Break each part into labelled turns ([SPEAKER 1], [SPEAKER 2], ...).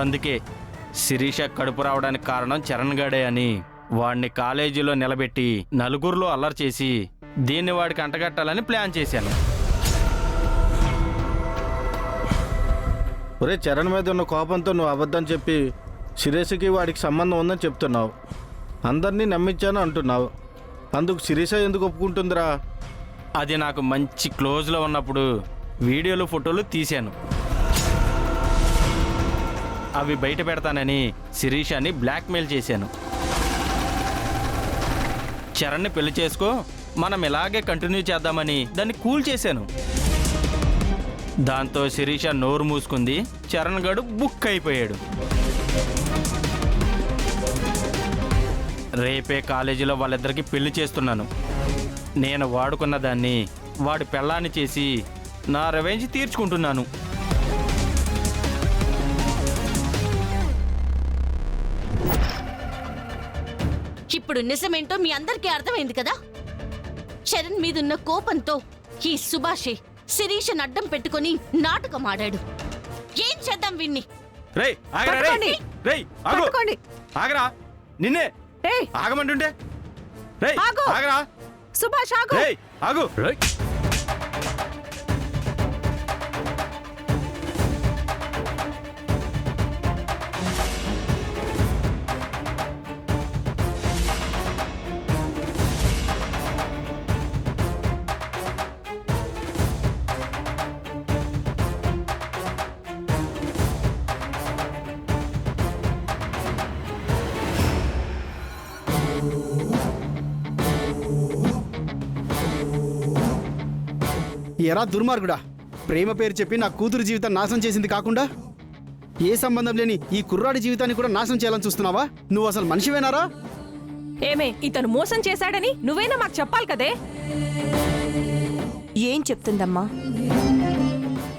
[SPEAKER 1] అందుకే శిరీష కడుపు రావడానికి కారణం చరణ్ గడే అని వాడిని కాలేజీలో నిలబెట్టి నలుగురిలో అల్లరి చేసి దీన్ని వాడికి అంటగట్టాలని ప్లాన్ చేశాను.
[SPEAKER 2] ఒరే, చరణ్ మీద ఉన్న కోపంతో నువ్వు అబద్ధం చెప్పి శిరీషకి వాడికి సంబంధం ఉందని చెప్తున్నావు. అందరినీ నమ్మించాను అంటున్నావు. అందుకు శిరీష ఎందుకు ఒప్పుకుంటుందిరా?
[SPEAKER 1] అది నాకు మంచి క్లోజ్లో ఉన్నప్పుడు వీడియోలు ఫోటోలు తీశాను. అవి బయట పెడతానని శిరీషని బ్లాక్మెయిల్ చేశాను. చరణ్ని పెళ్లి చేసుకో, మనం ఇలాగే కంటిన్యూ చేద్దామని దాన్ని కూల్ చేశాను. దాంతో శిరీష నోరు మూసుకుంది, చరణ్ గడు బుక్ అయిపోయాడు. రేపే కాలేజీలో వాళ్ళిద్దరికి పెళ్లి చేస్తున్నాను. నేను వాడుకున్న దాన్ని వాడి పెళ్ళాన్ని చేసి నా రివెంజ్ తీర్చుకుంటున్నాను.
[SPEAKER 3] ఇప్పుడు నిజమేంటో మీ అందరికీ అర్థమైంది కదా. చరణ్ మీదున్న కోపంతో ఈ సుభాషే శిరీషను అడ్డం పెట్టుకుని నాటకం ఆడాడు. ఏం చేద్దాం విన్ని?
[SPEAKER 1] రేయ్ ఆగరా, రేయ్ రేయ్ ఆగు, ఆగరా, నిన్నే ఆగమంటుంటే. రేయ్ ఆగరా,
[SPEAKER 4] సుభాష్ ఆగు,
[SPEAKER 1] రేయ్ ఆగు.
[SPEAKER 5] ఎరా దుర్మార్గుడా, ప్రేమ పేరు చెప్పి నా కూతురు జీవితం నాశనం చేసింది కాకుండా ఏ సంబంధం లేని ఈ కుర్రాడి జీవితాన్ని కూడా నాశనం చేయాలని చూస్తున్నావా? నువ్వు అసలు మనిషివేనారా?
[SPEAKER 4] ఏమే, ఇతను మోసం చేశాడని నువ్వైనా మాకు చెప్పాలి కదే.
[SPEAKER 6] ఏం చెప్తుందమ్మా?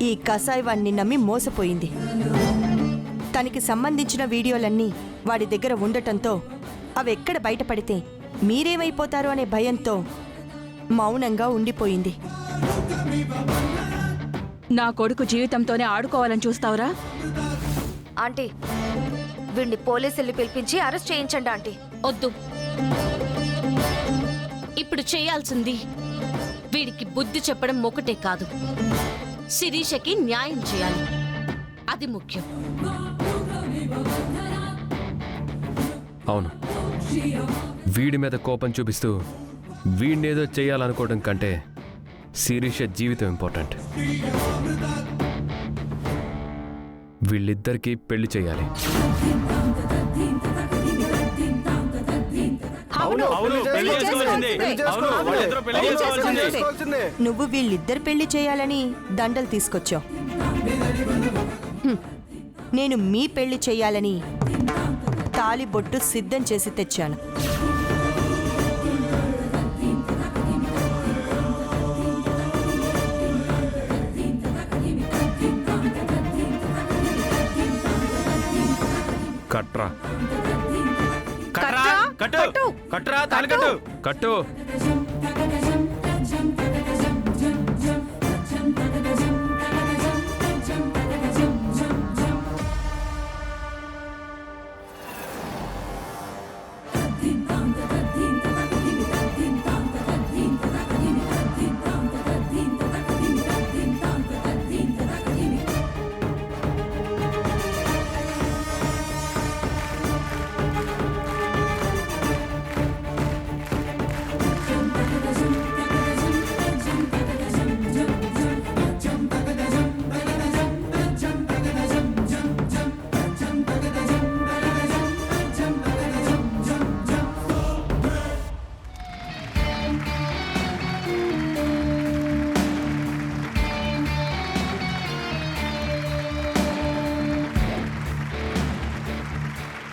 [SPEAKER 6] ఈ కసాయి వాణ్ణి నమ్మి మోసపోయింది. తనకి సంబంధించిన వీడియోలన్నీ వాడి దగ్గర ఉండటంతో అవి ఎక్కడ బయటపడితే మీరేమైపోతారు అనే భయంతో మౌనంగా ఉండిపోయింది.
[SPEAKER 4] నా కొడుకు జీవితంతోనే ఆడుకోవాలని చూస్తావురా?
[SPEAKER 7] ఆంటీ, వీడిని పోలీసుల్ని పిలిపించి అరెస్ట్ చేయించండి ఆంటీ.
[SPEAKER 3] వద్దు. ఇప్పుడు చేయాల్సింది వీడికి బుద్ధి చెప్పడం ఒకటే కాదు, శిరీషకి న్యాయం చేయాలి. అది ముఖ్యం.
[SPEAKER 8] అవును, వీడి మీద కోపం చూపిస్తూ వీడినేదో చేయాలనుకోవడం కంటే శిరీష జీవితం ఇంపార్టెంట్. వీళ్ళిద్దరికీ పెళ్లి చేయాలి.
[SPEAKER 6] నువ్వు వీళ్ళిద్దరు పెళ్లి చేయాలని దండలు తీసుకొచ్చావు. నేను మీ పెళ్లి చేయాలని తాలి బొట్టు సిద్ధం చేసి తెచ్చాను.
[SPEAKER 8] కట్రా
[SPEAKER 1] కట్టు కట్టురా, తాళి కట్టు
[SPEAKER 8] కట్టు.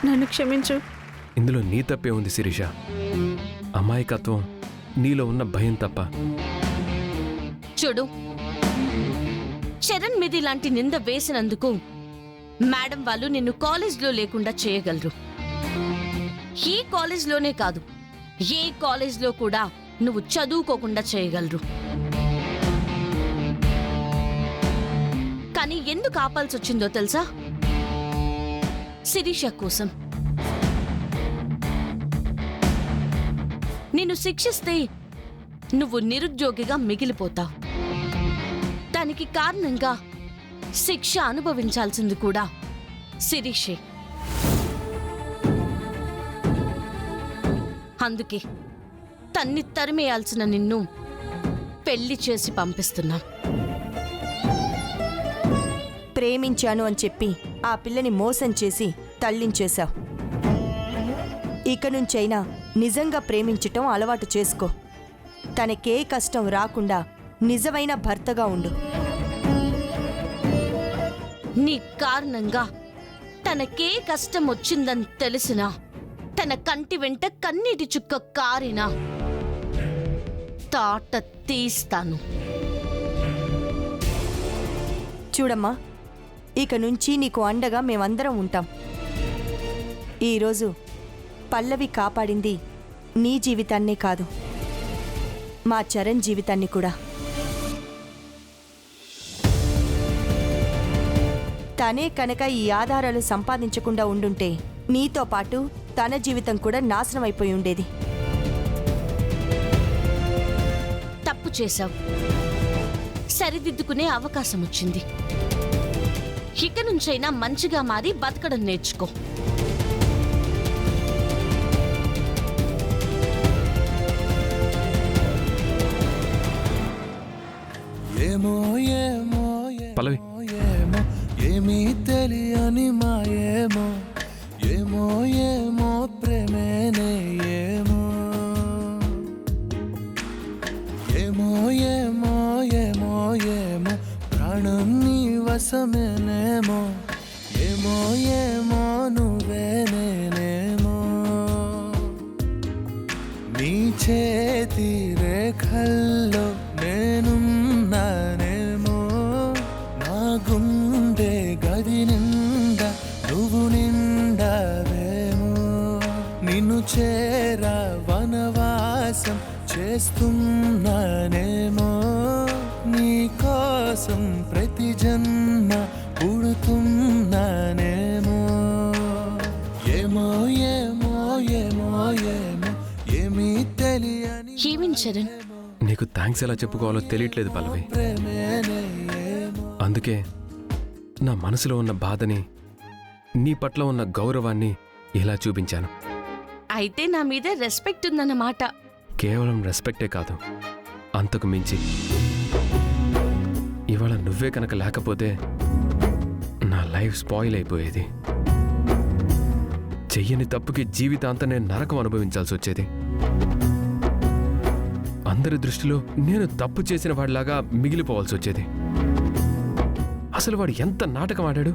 [SPEAKER 4] నన్ను క్షమించు.
[SPEAKER 8] ఇందులో నీ తప్పే ఉంది శిరీష. అమాయకత్వం, నీలో ఉన్న భయం తప్ప.
[SPEAKER 3] చూడు, చరణ్ మీద ఇలాంటి నింద వేసినందుకు మేడం వాళ్ళు నిన్ను కాలేజ్లో లేకుండా చేయగలరు. ఈ కాలేజ్లోనే కాదు, ఏ కాలేజ్లో కూడా నువ్వు చదువుకోకుండా చేయగలరు. కానీ ఎందుకు ఆపాల్సి వచ్చిందో తెలుసా? శిరీష కోసం. నిన్ను శిక్షిస్తే నువ్వు నిరుద్యోగిగా మిగిలిపోతావు. దానికి కారణంగా శిక్ష అనుభవించాల్సింది కూడా శిరీషే. అందుకే తన్ని తరిమేయాల్సిన నిన్ను పెళ్లి చేసి పంపిస్తున్నా.
[SPEAKER 6] ప్రేమించాను అని చెప్పి ఆ పిల్లని మోసం చేసి తల్లించేశావు. ఇక నుంచైనా నిజంగా ప్రేమించటం అలవాటు చేసుకో. తనకే కష్టం రాకుండా నిజమైన భర్తగా ఉండు.
[SPEAKER 3] నీ కారణంగా తనకే కష్టం వచ్చిందని తెలిసినా, తన కంటి వెంట కన్నీటి చుక్క కారినా తాట తీస్తాను.
[SPEAKER 6] చూడమ్మా, ఇక నుంచి నీకు అండగా మేమందరం ఉంటాం. ఈరోజు పల్లవి కాపాడింది నీ జీవితాన్నే కాదు, మా చరణ్ జీవితాన్ని కూడా. తనే కనుక ఈ ఆధారాలు సంపాదించకుండా ఉండుంటే నీతో పాటు తన జీవితం కూడా నాశనం అయిపోయి ఉండేది.
[SPEAKER 3] తప్పు చేశావు, సరిదిద్దుకునే అవకాశం వచ్చింది. ఇక నుంచైనా మంచిగా మారి బతకడం నేర్చుకో.
[SPEAKER 8] పల్లవి,
[SPEAKER 9] ఏమీ తెలియని మాయేమో, ఏమో ఏమో ప్రేమేనే ఏమో, ఏమో ఏమో ఏమో ఏమో ప్రాణం నీ వశమేనేమో, ఏమో ఏమో నువ్వే నేనేమో, నీ చేతి రేఖల్లో నేనున్నానేమో, నా గుండె గది నిండా నువ్వు నిండావేమో, నిన్ను చేరా వనవాసం చేస్తున్నానేమో, నీ కోసం ప్రతి జన్మ పుడుతున్నానేమో, ఏమో ఏమో ఏమో ఏమో ఏమీ తెలియని
[SPEAKER 3] ఏమిన్ చరణ్,
[SPEAKER 8] నీకు థ్యాంక్స్ ఎలా చెప్పుకోవాలో తెలియట్లేదు పల్లవి. అందుకే నా మనసులో ఉన్న బాధని, నీ పట్ల ఉన్న గౌరవాన్ని ఇలా చూపించాను.
[SPEAKER 3] అయితే నా మీద రెస్పెక్ట్ ఉందన్నమాట.
[SPEAKER 8] కేవలం రెస్పెక్టే కాదు, అంతకు మించి. ఇవాళ నువ్వే కనుక లేకపోతే నా లైఫ్ స్పాయిల్ అయిపోయేది. చెయ్యని తప్పుకి జీవితాంతం నేను నరకం అనుభవించాల్సి వచ్చేది. అందరి దృష్టిలో నేను తప్పు చేసిన వాడిలాగా మిగిలిపోవాల్సి వచ్చేది. అసలు వాడు ఎంత నాటకం ఆడాడు.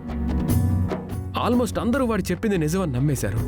[SPEAKER 8] ఆల్మోస్ట్ అందరూ వాడు చెప్పింది నిజమని నమ్మేశారు.